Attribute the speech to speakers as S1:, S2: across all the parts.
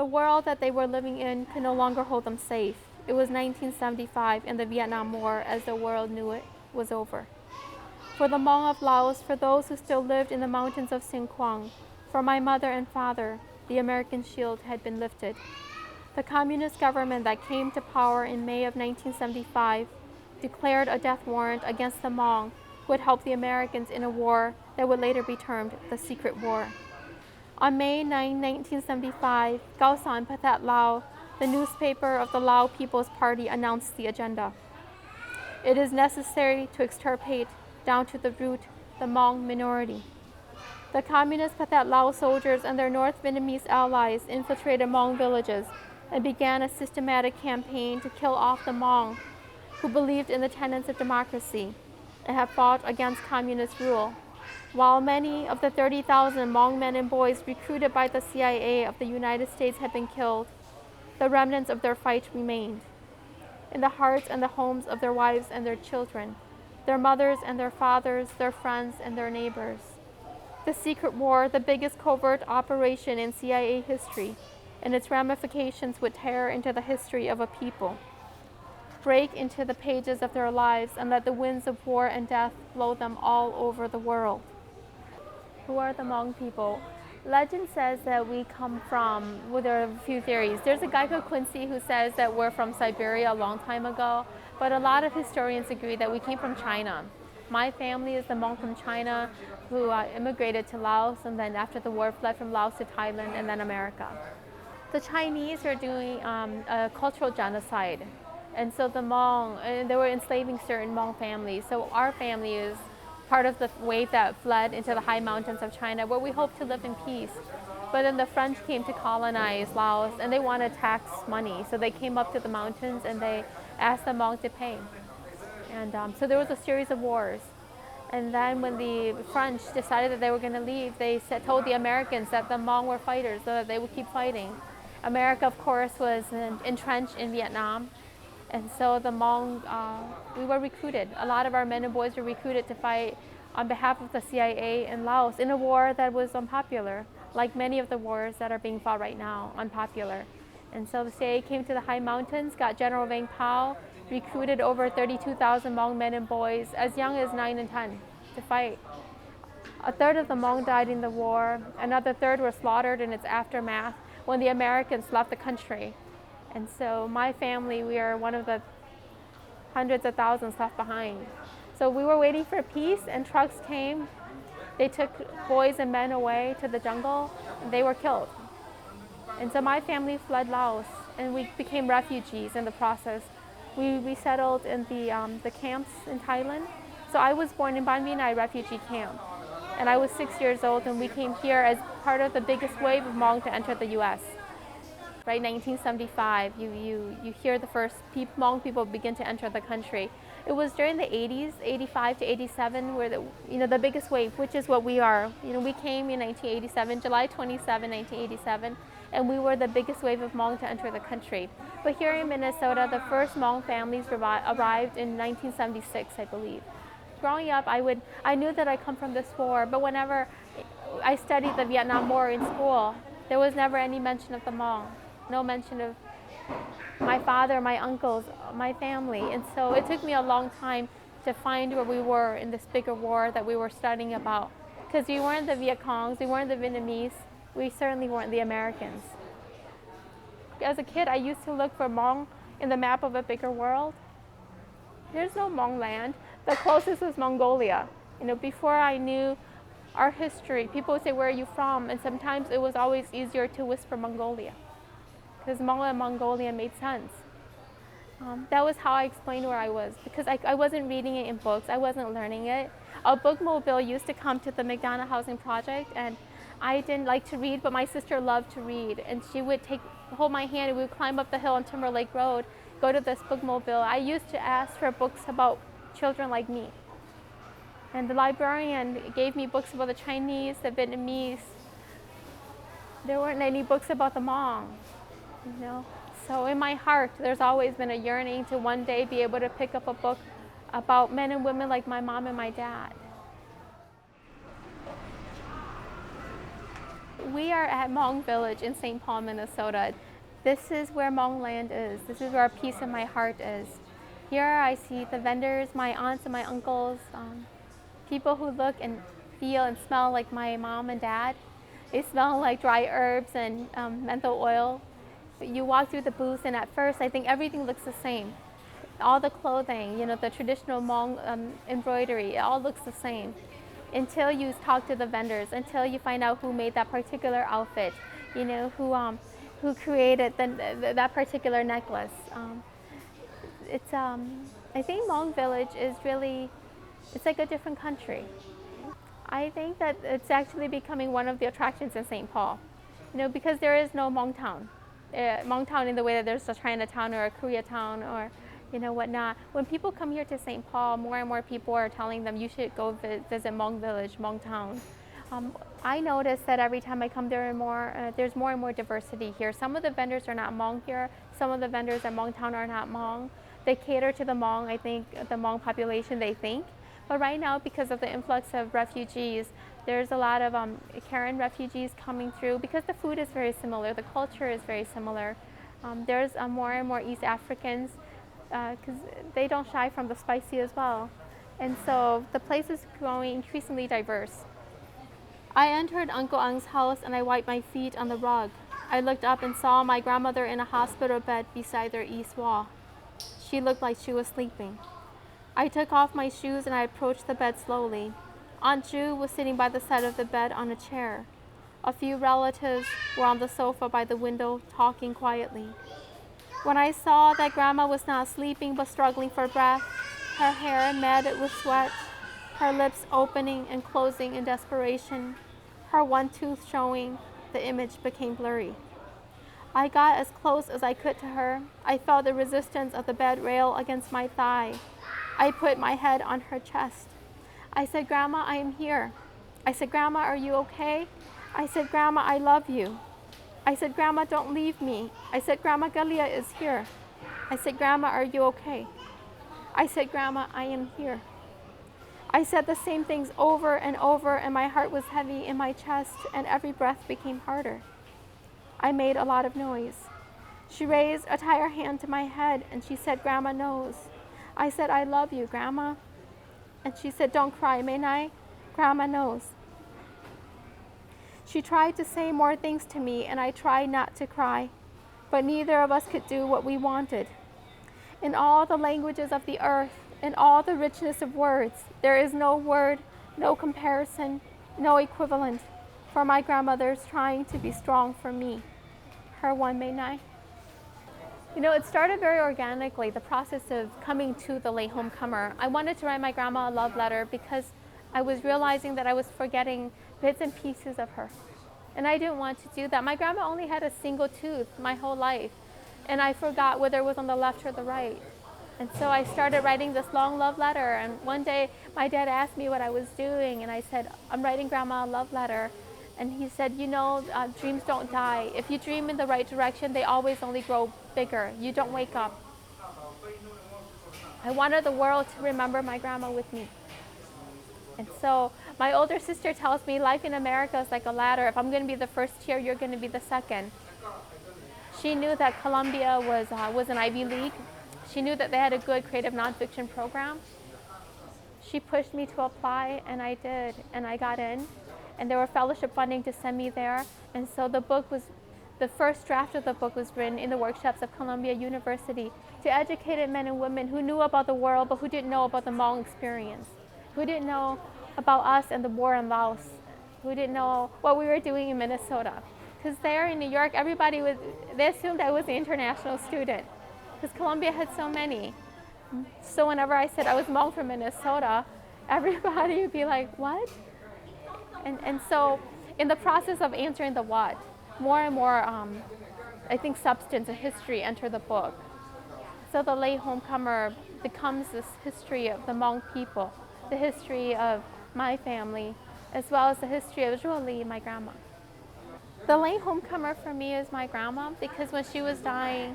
S1: The world that they were living in could no longer hold them safe. It was 1975 and the Vietnam War, as the world knew it, was over. For the Hmong of Laos, for those who still lived in the mountains of Sin Quang, for my mother and father, the American shield had been lifted. The communist government that came to power in May of 1975 declared a death warrant against the Hmong who had helped the Americans in a war that would later be termed the Secret War. On May 9, 1975, Gausan Pathet Lao, the newspaper of the Lao People's Party, announced the agenda. It is necessary to extirpate down to the root the Hmong minority. The communist Pathet Lao soldiers and their North Vietnamese allies infiltrated Hmong villages and began a systematic campaign to kill off the Hmong who believed in the tenets of democracy and had fought against communist rule. While many of the 30,000 Hmong men and boys recruited by the CIA of the United States had been killed, the remnants of their fight remained in the hearts and the homes of their wives and their children, their mothers and their fathers, their friends and their neighbors. The Secret War, the biggest covert operation in CIA history, and its ramifications would tear into the history of a people, break into the pages of their lives, and let the winds of war and death blow them all over the world. Who are the Hmong people? Legend says that we come from, well, there are a few theories. There's a guy called Quincy who says that we're from Siberia a long time ago, but a lot of historians agree that we came from China. My family is the Hmong from China who immigrated to Laos, and then after the war fled from Laos to Thailand and then America. The Chinese are doing a cultural genocide, and so the Hmong, they were enslaving certain Hmong families. So our family is part of the wave that fled into the high mountains of China, where we hope to live in peace. But then the French came to colonize Laos, and they wanted tax money. So they came up to the mountains and they asked the Hmong to pay. And so there was a series of wars. And then when the French decided that they were going to leave, they told the Americans that the Hmong were fighters, so that they would keep fighting. America, of course, was entrenched in Vietnam. And so the Hmong, we were recruited. A lot of our men and boys were recruited to fight on behalf of the CIA in Laos in a war that was unpopular, like many of the wars that are being fought right now, unpopular. And so the CIA came to the high mountains, got General Vang Pao, recruited over 32,000 Hmong men and boys as young as 9 and 10 to fight. A third of the Hmong died in the war. Another third were slaughtered in its aftermath when the Americans left the country. And so my family, we are one of the hundreds of thousands left behind. So we were waiting for peace, and trucks came. They took boys and men away to the jungle, and they were killed. And so my family fled Laos, and we became refugees in the process. We settled in the camps in Thailand. So I was born in Ban Vinai refugee camp, and I was 6 years old, and we came here as part of the biggest wave of Hmong to enter the U.S. Right, 1975, you hear the first Hmong people begin to enter the country. It was during the 80s, 85 to 87, where the biggest wave, which is what we are. We came in 1987, July 27, 1987, and we were the biggest wave of Hmong to enter the country. But here in Minnesota, the first Hmong families arrived in 1976, I believe. Growing up, I knew that I come from this war, but whenever I studied the Vietnam War in school, there was never any mention of the Hmong. No mention of my father, my uncles, my family. And so it took me a long time to find where we were in this bigger war that we were studying about. Because we weren't the Viet Congs, we weren't the Vietnamese, we certainly weren't the Americans. As a kid, I used to look for Hmong in the map of a bigger world. There's no Hmong land. The closest was Mongolia. Before I knew our history, people would say, "Where are you from?" And sometimes it was always easier to whisper Mongolia, because Hmong and Mongolia made sense. That was how I explained where I was, because I wasn't reading it in books, I wasn't learning it. A bookmobile used to come to the McDonough Housing Project, and I didn't like to read, but my sister loved to read, and she would hold my hand, and we would climb up the hill on Timberlake Road, go to this bookmobile. I used to ask for books about children like me. And the librarian gave me books about the Chinese, the Vietnamese. There weren't any books about the Hmong. So in my heart, there's always been a yearning to one day be able to pick up a book about men and women like my mom and my dad. We are at Hmong village in St. Paul, Minnesota. This is where Hmong land is. This is where a piece of my heart is. Here I see the vendors, my aunts and my uncles, people who look and feel and smell like my mom and dad. They smell like dry herbs and menthol oil. You walk through the booths, and at first I think everything looks the same. All the clothing, the traditional Hmong embroidery, it all looks the same. Until you talk to the vendors, until you find out who made that particular outfit, who created that particular necklace. I think Hmong village is really, it's like a different country. I think that it's actually becoming one of the attractions in St. Paul, because there is no Hmong town. Hmong town in the way that there's a Chinatown or a Koreatown or whatnot. When people come here to St. Paul, more and more people are telling them you should go visit Hmong village, Hmong town. I notice that every time I come there there's more and more diversity here. Some of the vendors are not Hmong here. Some of the vendors at Hmong town are not Hmong. They cater to the Hmong, I think, the Hmong population, they think. But right now, because of the influx of refugees, there's a lot of Karen refugees coming through because the food is very similar, the culture is very similar. There's more and more East Africans because they don't shy from the spicy as well. And so the place is growing increasingly diverse. I entered Uncle Ang's house and I wiped my feet on the rug. I looked up and saw my grandmother in a hospital bed beside their east wall. She looked like she was sleeping. I took off my shoes and I approached the bed slowly. Aunt Ju was sitting by the side of the bed on a chair. A few relatives were on the sofa by the window talking quietly. When I saw that Grandma was not sleeping but struggling for breath, her hair matted with sweat, her lips opening and closing in desperation, her one tooth showing, the image became blurry. I got as close as I could to her. I felt the resistance of the bed rail against my thigh. I put my head on her chest. I said, Grandma, I am here. I said, Grandma, are you okay? I said, Grandma, I love you. I said, Grandma, don't leave me. I said, Grandma, Kalia is here. I said, Grandma, are you okay? I said, Grandma, I am here. I said the same things over and over, and my heart was heavy in my chest, and every breath became harder. I made a lot of noise. She raised a tired hand to my head, and she said, Grandma knows. I said, I love you, Grandma. And she said, don't cry, may I? Grandma knows. She tried to say more things to me, and I tried not to cry, but neither of us could do what we wanted. In all the languages of the earth, in all the richness of words, there is no word, no comparison, no equivalent for my grandmother's trying to be strong for me. Her one, may I? It started very organically, the process of coming to the Latehomecomer. I wanted to write my grandma a love letter because I was realizing that I was forgetting bits and pieces of her. And I didn't want to do that. My grandma only had a single tooth my whole life, and I forgot whether it was on the left or the right. And so I started writing this long love letter, and one day my dad asked me what I was doing, and I said, I'm writing Grandma a love letter. And he said, dreams don't die. If you dream in the right direction, they always only grow bigger. You don't wake up. I wanted the world to remember my grandma with me. And so my older sister tells me life in America is like a ladder. If I'm going to be the first here, you're going to be the second. She knew that Columbia was an Ivy League. She knew that they had a good creative nonfiction program. She pushed me to apply, and I did, and I got in. And there were fellowship funding to send me there. And so the first draft of the book was written in the workshops of Columbia University to educated men and women who knew about the world, but who didn't know about the Hmong experience, who didn't know about us and the war in Laos, who didn't know what we were doing in Minnesota. Because there in New York, they assumed I was an international student, because Columbia had so many. So whenever I said I was Hmong from Minnesota, everybody would be like, what? And so in the process of answering the what, more and more, I think, substance and history enter the book. So the Latehomecomer becomes this history of the Hmong people, the history of my family, as well as the history of Julie, my grandma. The Latehomecomer for me is my grandma, because when she was dying,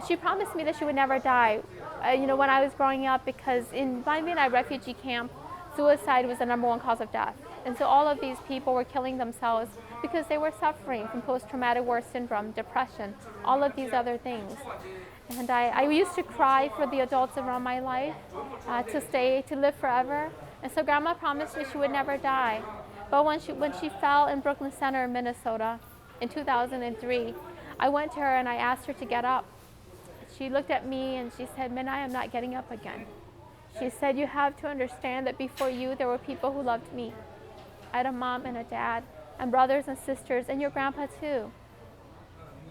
S1: she promised me that she would never die. When I was growing up, because in my Vietnam refugee camp, suicide was the #1 cause of death. And so all of these people were killing themselves because they were suffering from post-traumatic war syndrome, depression, all of these other things. And I used to cry for the adults around my life to live forever. And so Grandma promised me she would never die. But when she fell in Brooklyn Center, Minnesota, in 2003, I went to her and I asked her to get up. She looked at me and she said, "Minna, I am not getting up again." She said, "You have to understand that before you, there were people who loved me. I had a mom and a dad and brothers and sisters and your grandpa too.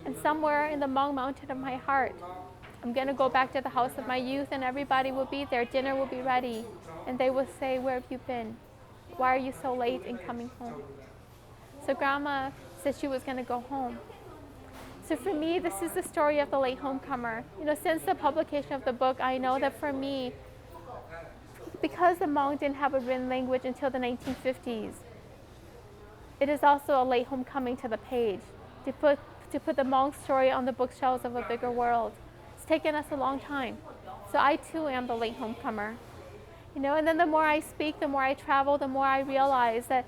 S1: And somewhere in the Hmong mountain of my heart, I'm going to go back to the house of my youth and everybody will be there. Dinner will be ready. And they will say, 'Where have you been? Why are you so late in coming home?'" So Grandma said she was going to go home. So for me, this is the story of the late homecomer. Since the publication of the book, I know that for me, because the Hmong didn't have a written language until the 1950s, it is also a late homecoming to the page, to put the Hmong story on the bookshelves of a bigger world. It's taken us a long time. So I too am the late homecomer. And then the more I speak, the more I travel, the more I realize that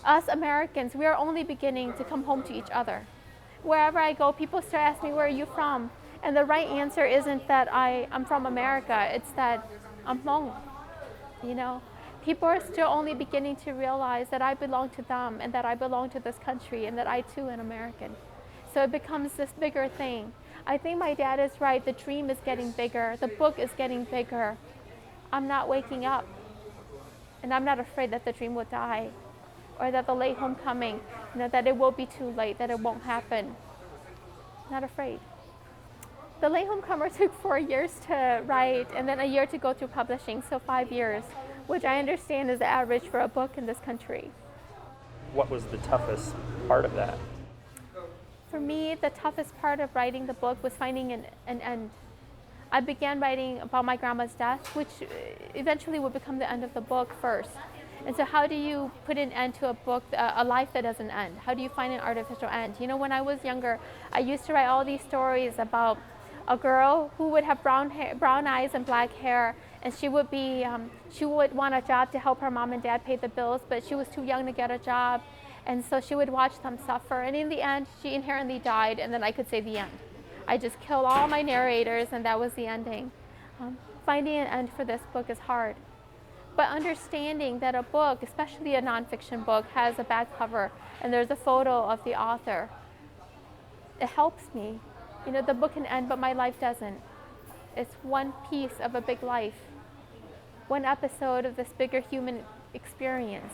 S1: us Americans, we are only beginning to come home to each other. Wherever I go, people start asking me, "Where are you from?" And the right answer isn't that I'm from America, it's that I'm Hmong. People are still only beginning to realize that I belong to them and that I belong to this country and that I too am American. So it becomes this bigger thing. I think my dad is right. The dream is getting bigger. The book is getting bigger. I'm not waking up. And I'm not afraid that the dream will die or that the late homecoming, that it will be too late, that it won't happen. Not afraid. The Late Homecomer took 4 years to write and then a year to go through publishing, so 5 years, which I understand is the average for a book in this country.
S2: What was the toughest part of that?
S1: For me, the toughest part of writing the book was finding an end. I began writing about my grandma's death, which eventually would become the end of the book first. And so how do you put an end to a book, a life that doesn't end? How do you find an artificial end? When I was younger, I used to write all these stories about a girl who would have brown eyes and black hair, and she would want a job to help her mom and dad pay the bills, but she was too young to get a job, and so she would watch them suffer, and in the end, she inherently died, and then I could say the end. I just killed all my narrators, and that was the ending. Finding an end for this book is hard. But understanding that a book, especially a nonfiction book, has a back cover, and there's a photo of the author, it helps me. The book can end, but my life doesn't. It's one piece of a big life, one episode of this bigger human experience.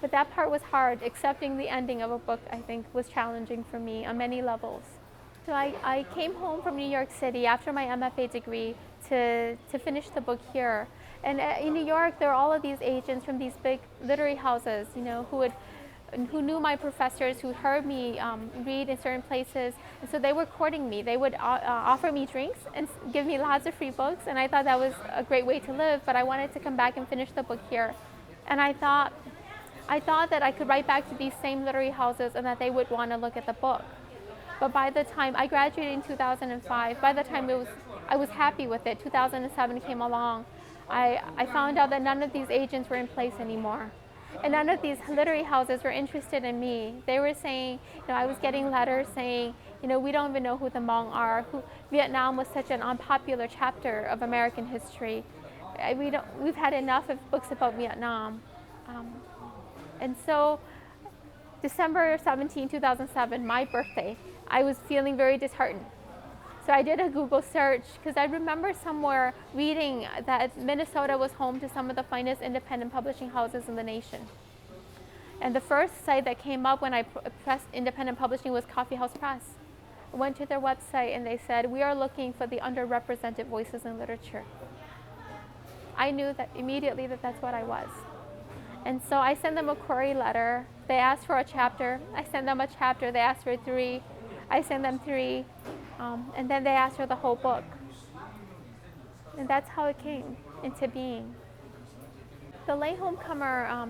S1: But that part was hard. Accepting the ending of a book, I think, was challenging for me on many levels. So I came home from New York City after my MFA degree to finish the book here. And in New York, there are all of these agents from these big literary houses, who knew my professors, who heard me read in certain places, and so they were courting me. They would offer me drinks and give me lots of free books, and I thought that was a great way to live, but I wanted to come back and finish the book here. And I thought that I could write back to these same literary houses and that they would want to look at the book. But by the time I graduated in 2005, by the time I was happy with it, 2007 came along, I found out that none of these agents were in place anymore. And none of these literary houses were interested in me. They were saying, I was getting letters saying, we don't even know who the Hmong are. Vietnam was such an unpopular chapter of American history. We've had enough of books about Vietnam. And so December 17, 2007, my birthday, I was feeling very disheartened. So I did a Google search because I remember somewhere reading that Minnesota was home to some of the finest independent publishing houses in the nation. And the first site that came up when I pressed independent publishing was Coffee House Press. I went to their website and they said, "We are looking for the underrepresented voices in literature." I knew that immediately that that's what I was. And so I sent them a query letter. They asked for a chapter. I sent them a chapter. They asked for 3. I sent them 3. And then they asked for the whole book. And that's how it came into being. The Late Homecomer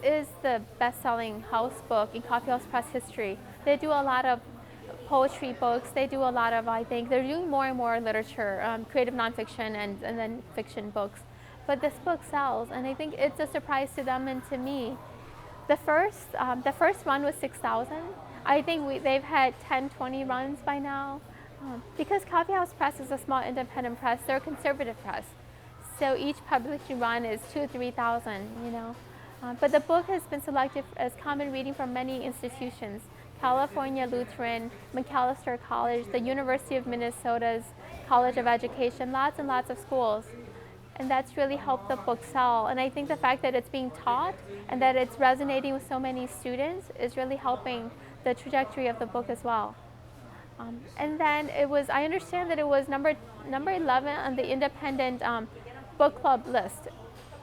S1: is the best-selling house book in Coffee House Press history. They do a lot of poetry books. They do a lot of, they're doing more and more literature, creative nonfiction and then fiction books. but this book sells, and I think it's a surprise to them and to me. The first run was 6,000. I think they've had 10, 20 runs by now. Because Coffee House Press is a small independent press, they're a conservative press. So each publishing run is 2,000 to 3,000, you know. But the book has been selected as common reading from many institutions. California Lutheran, Macalester College, the University of Minnesota's College of Education, lots and lots of schools. And that's really helped the book sell. And I think the fact that it's being taught and that it's resonating with so many students is really helping the trajectory of the book as well. And then I understand that it was number 11 on the independent book club list.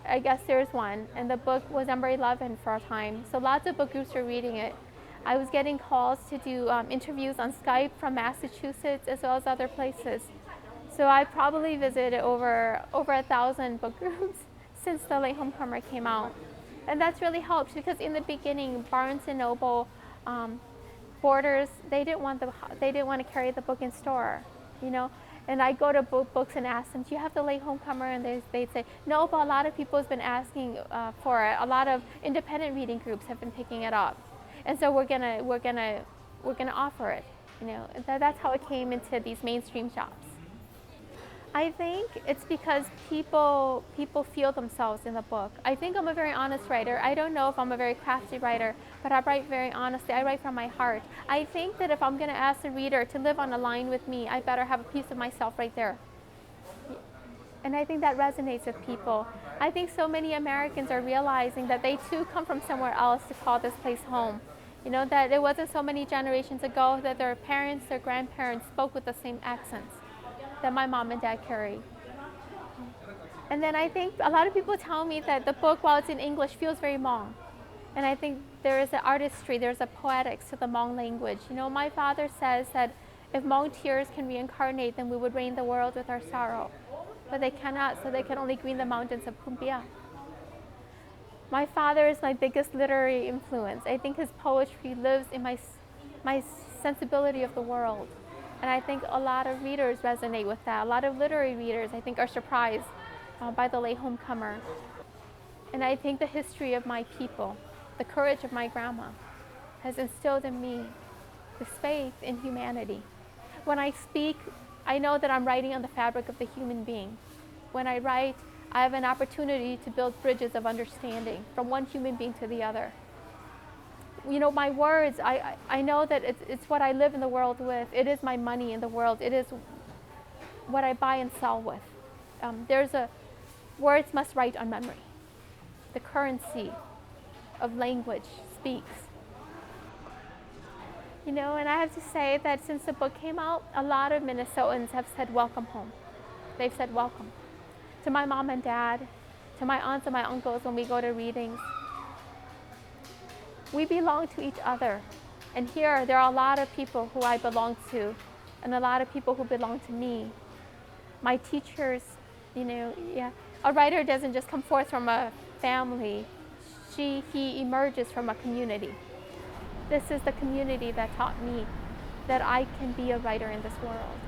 S1: I guess there's one, and the book was number 11 for a time. So lots of book groups are reading it. I was getting calls to do interviews on Skype from Massachusetts as well as other places. So I probably visited over 1,000 book groups since the Latehomecomer came out. And that's really helped because in the beginning, Barnes and Noble, Borders, they didn't want to carry the book in store, you know. And I go to books and ask them, do you have the Latehomecomer? And they'd say, no, but a lot of people have been asking for it. A lot of independent reading groups have been picking it up. And so we're gonna offer it, you know. That's how it came into these mainstream shops. I think it's because people feel themselves in the book. I think I'm a very honest writer. I don't know if I'm a very crafty writer, but I write very honestly. I write from my heart. I think that if I'm going to ask the reader to live on a line with me, I better have a piece of myself right there. And I think that resonates with people. I think so many Americans are realizing that they too come from somewhere else to call this place home. You know, that it wasn't so many generations ago that their parents, their grandparents spoke with the same accents that my mom and dad carry. And then I think a lot of people tell me that the book, while it's in English, feels very Hmong. And I think there is an artistry, there's a poetics to the Hmong language. You know, my father says that if Hmong tears can reincarnate, then we would rain the world with our sorrow. But they cannot, so they can only green the mountains of Kumbia. My father is my biggest literary influence. I think his poetry lives in my sensibility of the world. And I think a lot of readers resonate with that. A lot of literary readers, I think, are surprised by the Latehomecomer. And I think the history of my people, the courage of my grandma, has instilled in me this faith in humanity. When I speak, I know that I'm writing on the fabric of the human being. When I write, I have an opportunity to build bridges of understanding from one human being to the other. You know, my words, I know that it's what I live in the world with. It is my money in the world. It is what I buy and sell with. Words must write on memory. The currency of language speaks. You know, and I have to say that since the book came out, a lot of Minnesotans have said welcome home. They've said welcome to my mom and dad, to my aunts and my uncles when we go to readings. We belong to each other. And here, there are a lot of people who I belong to, and a lot of people who belong to me. My teachers, you know, a writer doesn't just come forth from a family. He emerges from a community. This is the community that taught me that I can be a writer in this world.